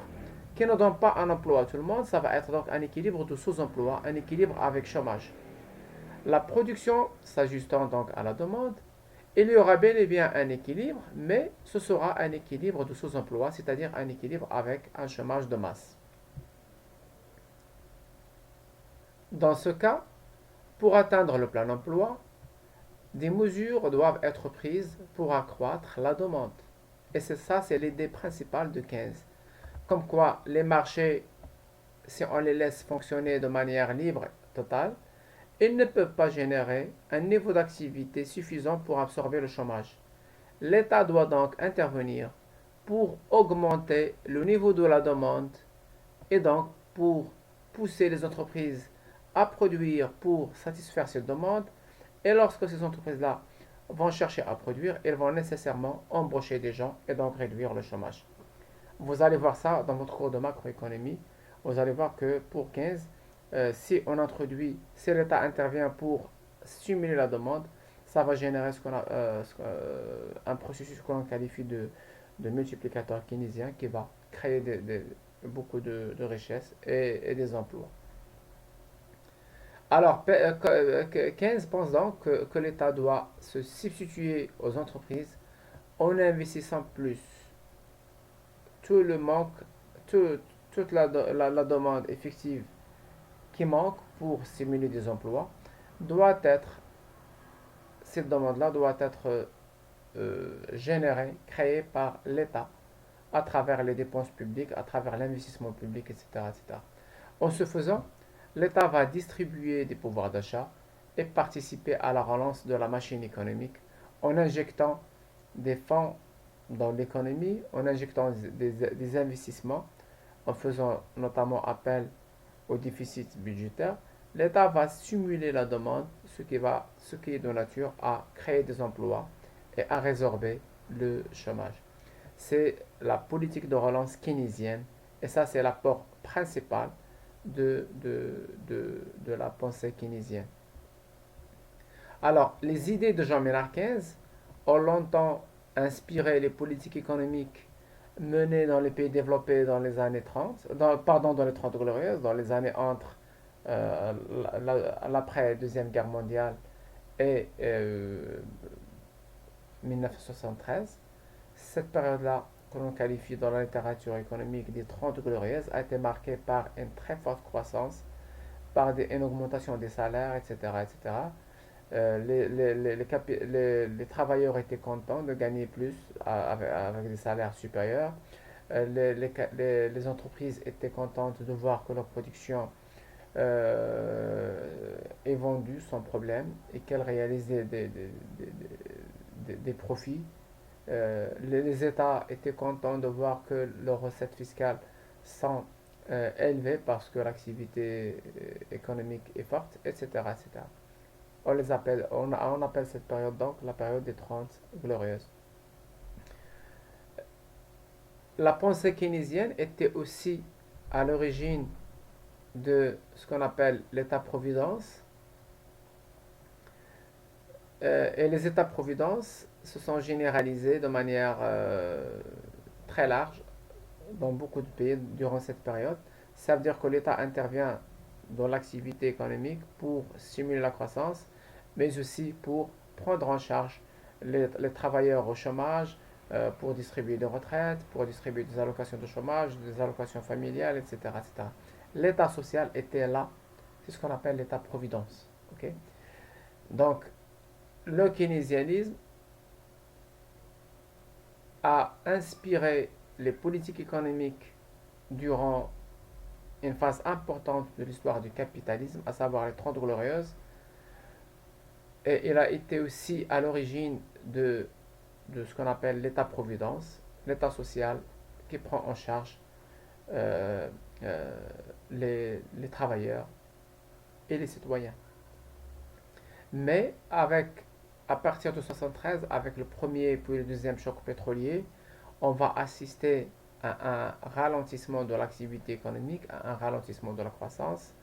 qui ne donne pas un emploi à tout le monde, ça va être donc un équilibre de sous-emploi, un équilibre avec chômage. La production s'ajustant donc à la demande, il y aura bel et bien un équilibre, mais ce sera un équilibre de sous-emploi, c'est-à-dire un équilibre avec un chômage de masse. Dans ce cas, pour atteindre le plein emploi, des mesures doivent être prises pour accroître la demande. Et c'est ça, c'est l'idée principale de Keynes. Comme quoi, les marchés, si on les laisse fonctionner de manière libre, totale, ils ne peuvent pas générer un niveau d'activité suffisant pour absorber le chômage. L'État doit donc intervenir pour augmenter le niveau de la demande et donc pour pousser les entreprises à produire pour satisfaire cette demande. Et lorsque ces entreprises-là vont chercher à produire, elles vont nécessairement embaucher des gens et donc réduire le chômage. Vous allez voir ça dans votre cours de macroéconomie. Vous allez voir que pour 15, si l'État intervient pour stimuler la demande, ça va générer un processus qu'on qualifie de multiplicateur keynésien qui va créer beaucoup de richesses et des emplois. Alors, Keynes pense donc que l'État doit se substituer aux entreprises en investissant plus. Tout le manque, tout- toute la demande effective qui manque pour stimuler des emplois doit être, cette demande-là doit être générée, créée par l'État à travers les dépenses publiques, à travers l'investissement public, etc., etc. En ce faisant, l'État va distribuer des pouvoirs d'achat et participer à la relance de la machine économique en injectant des fonds dans l'économie, en injectant des investissements, en faisant notamment appel au déficit budgétaire. L'État va stimuler la demande, ce qui est de nature à créer des emplois et à résorber le chômage. C'est la politique de relance keynésienne et ça c'est l'apport principal de la pensée keynésienne. Alors, les idées de Jean-Ménard Keynes ont longtemps inspiré les politiques économiques menées dans les pays développés dans les années 30, dans les 30 glorieuses, dans les années entre l'après Deuxième Guerre mondiale et 1973. Cette période-là, que l'on qualifie dans la littérature économique des 30 glorieuses, a été marquée par une très forte croissance, par une augmentation des salaires, etc., etc. Les travailleurs étaient contents de gagner plus avec des salaires supérieurs. Les entreprises étaient contentes de voir que leur production est vendue sans problème et qu'elles réalisent des profits. Les États étaient contents de voir que leurs recettes fiscales sont élevées parce que l'activité économique est forte, etc., etc. On appelle cette période donc la période des 30 glorieuses. La pensée keynésienne était aussi à l'origine de ce qu'on appelle l'État-providence. Et les États-providence se sont généralisés de manière très large dans beaucoup de pays durant cette période. Ça veut dire que l'État intervient dans l'activité économique pour stimuler la croissance, mais aussi pour prendre en charge les travailleurs au chômage, pour distribuer des retraites, pour distribuer des allocations de chômage, des allocations familiales, etc., etc. L'État social était là, c'est ce qu'on appelle l'État-providence. Ok. Donc, le keynésianisme a inspiré les politiques économiques durant une phase importante de l'histoire du capitalisme, à savoir les 30 glorieuses, Et il a été aussi à l'origine de ce qu'on appelle l'État-providence, l'État social qui prend en charge euh, euh, les travailleurs et les citoyens. Mais à partir de 73, avec le premier puis le deuxième choc pétrolier, on va assister à un ralentissement de l'activité économique, à un ralentissement de la croissance,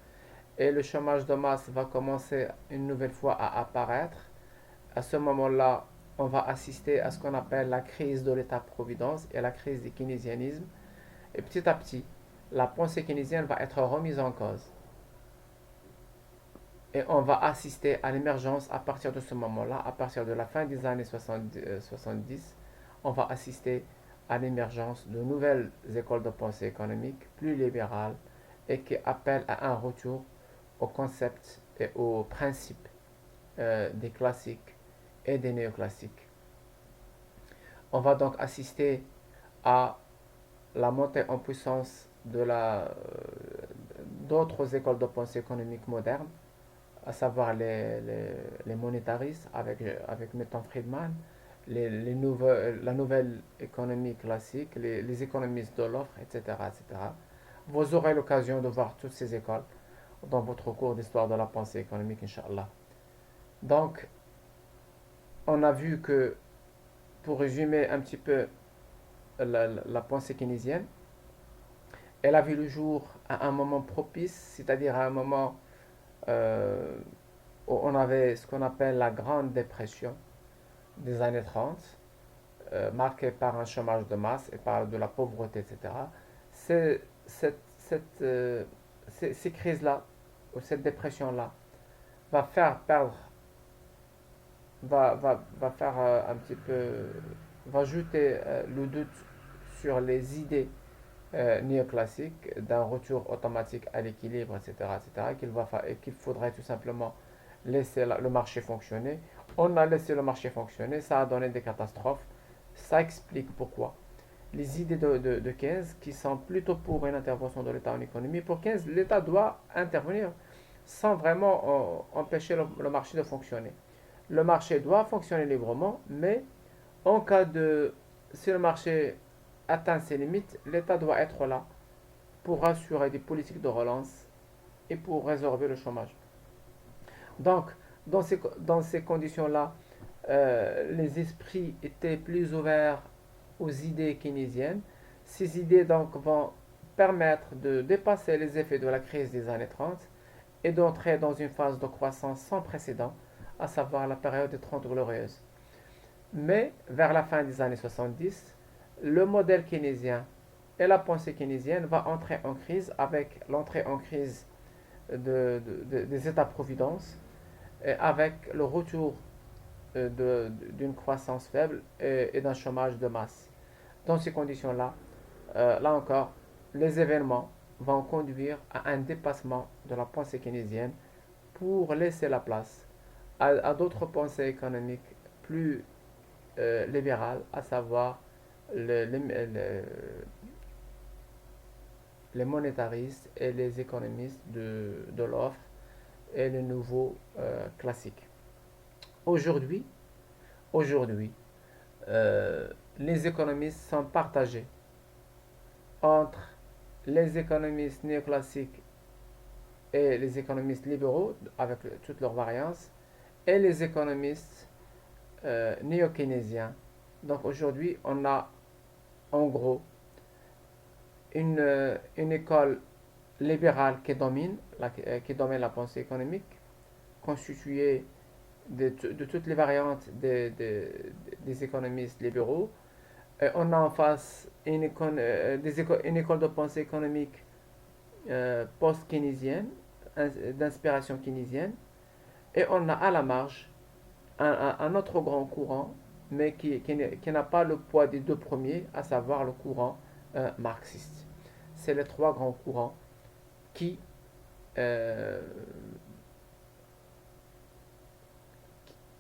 et le chômage de masse va commencer une nouvelle fois à apparaître. À ce moment-là, on va assister à ce qu'on appelle la crise de l'État-providence et la crise du keynésianisme. Et petit à petit, la pensée keynésienne va être remise en cause. Et on va assister à l'émergence à partir de ce moment-là, à partir de la fin des années 70, on va assister à l'émergence de nouvelles écoles de pensée économique plus libérales et qui appellent à un retour aux concepts et aux principes des classiques et des néoclassiques. On va donc assister à la montée en puissance d'autres écoles de pensée économique modernes, à savoir les monétaristes avec Milton Friedman, la nouvelle économie classique, les économistes de l'offre, etc., etc. Vous aurez l'occasion de voir toutes ces écoles dans votre cours d'histoire de la pensée économique, Inch'Allah. Donc, on a vu que, pour résumer un petit peu la pensée keynésienne, elle a vu le jour à un moment propice, c'est-à-dire à un moment euh, où on avait ce qu'on appelle la Grande Dépression des années 30, marquée par un chômage de masse et par de la pauvreté, etc. C'est, ces crises-là, ou cette dépression-là, va faire perdre, va faire un petit peu, va jeter le doute sur les idées néoclassique d'un retour automatique à l'équilibre, etc., etc., et qu'il faudrait tout simplement laisser le marché fonctionner. On a laissé le marché fonctionner, ça a donné des catastrophes. Ça explique pourquoi. Les idées de Keynes, qui sont plutôt pour une intervention de l'État en économie, pour Keynes, l'État doit intervenir sans vraiment empêcher le marché de fonctionner. Le marché doit fonctionner librement, mais en cas de... Si le marché atteint ses limites, l'État doit être là pour assurer des politiques de relance et pour résorber le chômage. Donc, dans ces conditions-là, les esprits étaient plus ouverts aux idées keynésiennes. Ces idées donc vont permettre de dépasser les effets de la crise des années 30 et d'entrer dans une phase de croissance sans précédent, à savoir la période des 30 glorieuses. Mais vers la fin des années 70, le modèle keynésien et la pensée keynésienne va entrer en crise avec l'entrée en crise des États-providence et avec le retour d'une croissance faible et d'un chômage de masse. Dans ces conditions-là, là encore, les événements vont conduire à un dépassement de la pensée keynésienne pour laisser la place à d'autres pensées économiques plus libérales, à savoir les monétaristes et les économistes de l'offre et les nouveaux classiques. Aujourd'hui, aujourd'hui les économistes sont partagés entre les économistes néoclassiques et les économistes libéraux, avec toutes leurs variances, et les économistes néo-keynésiens. Donc aujourd'hui, on a en gros une école libérale qui domine la pensée économique, constituée de toutes les variantes des économistes libéraux. Et on a en face une école de pensée économique post-keynésienne, d'inspiration keynésienne, et on a à la marge un autre grand courant, mais qui n'a pas le poids des deux premiers, à savoir le courant marxiste. C'est les trois grands courants qui, euh,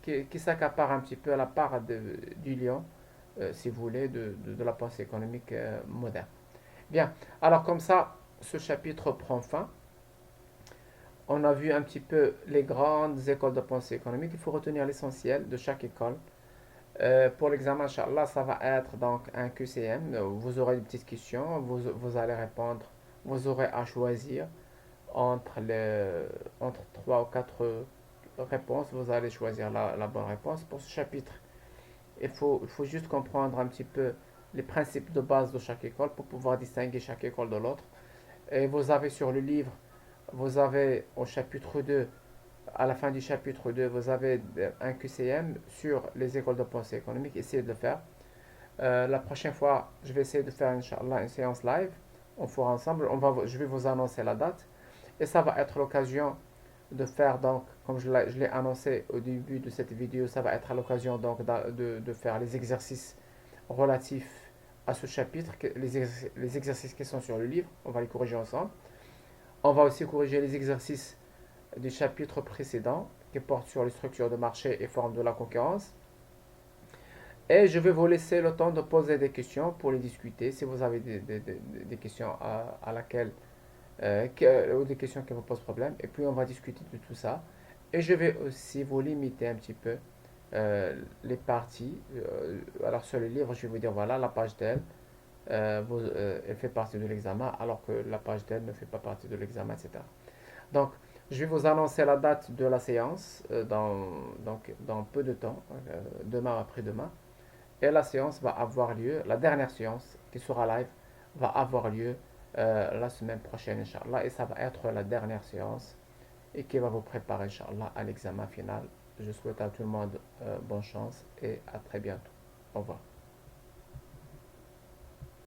qui s'accaparent un petit peu à la part du lion, si vous voulez, de la pensée économique moderne. Bien, alors comme ça, ce chapitre prend fin. On a vu un petit peu les grandes écoles de pensée économique. Il faut retenir l'essentiel de chaque école. Pour l'examen, Inch'Allah, ça va être donc un QCM. Vous aurez des petites questions, vous allez répondre. Vous aurez à choisir entre 3 ou 4 réponses. Vous allez choisir la bonne réponse. Pour ce chapitre, il faut juste comprendre un petit peu les principes de base de chaque école pour pouvoir distinguer chaque école de l'autre. Et vous avez sur le livre, vous avez au chapitre 2, à la fin du chapitre 2, vous avez un QCM sur les écoles de pensée économique. Essayez de le faire. La prochaine fois, je vais essayer de faire, Inch'Allah, une séance live. On fera ensemble. Je vais vous annoncer la date. Et ça va être l'occasion de faire, donc, comme je l'ai annoncé au début de cette vidéo, ça va être l'occasion donc de faire les exercices relatifs à ce chapitre, les exercices qui sont sur le livre. On va les corriger ensemble. On va aussi corriger les exercices du chapitre précédent qui porte sur les structures de marché et formes de la concurrence. Et je vais vous laisser le temps de poser des questions pour les discuter. Si vous avez des questions à laquelle, ou des questions qui vous posent problème. Et puis on va discuter de tout ça. Et je vais aussi vous limiter un petit peu les parties. Alors sur le livre, je vais vous dire voilà, la page d'elle, elle fait partie de l'examen, alors que la page d'elle ne fait pas partie de l'examen, etc. Donc, je vais vous annoncer la date de la séance dans peu de temps, demain ou après-demain. Et la séance va avoir lieu, la dernière séance qui sera live, va avoir lieu la semaine prochaine, Inch'Allah. Et ça va être la dernière séance et qui va vous préparer, Inch'Allah, à l'examen final. Je souhaite à tout le monde bonne chance et à très bientôt. Au revoir.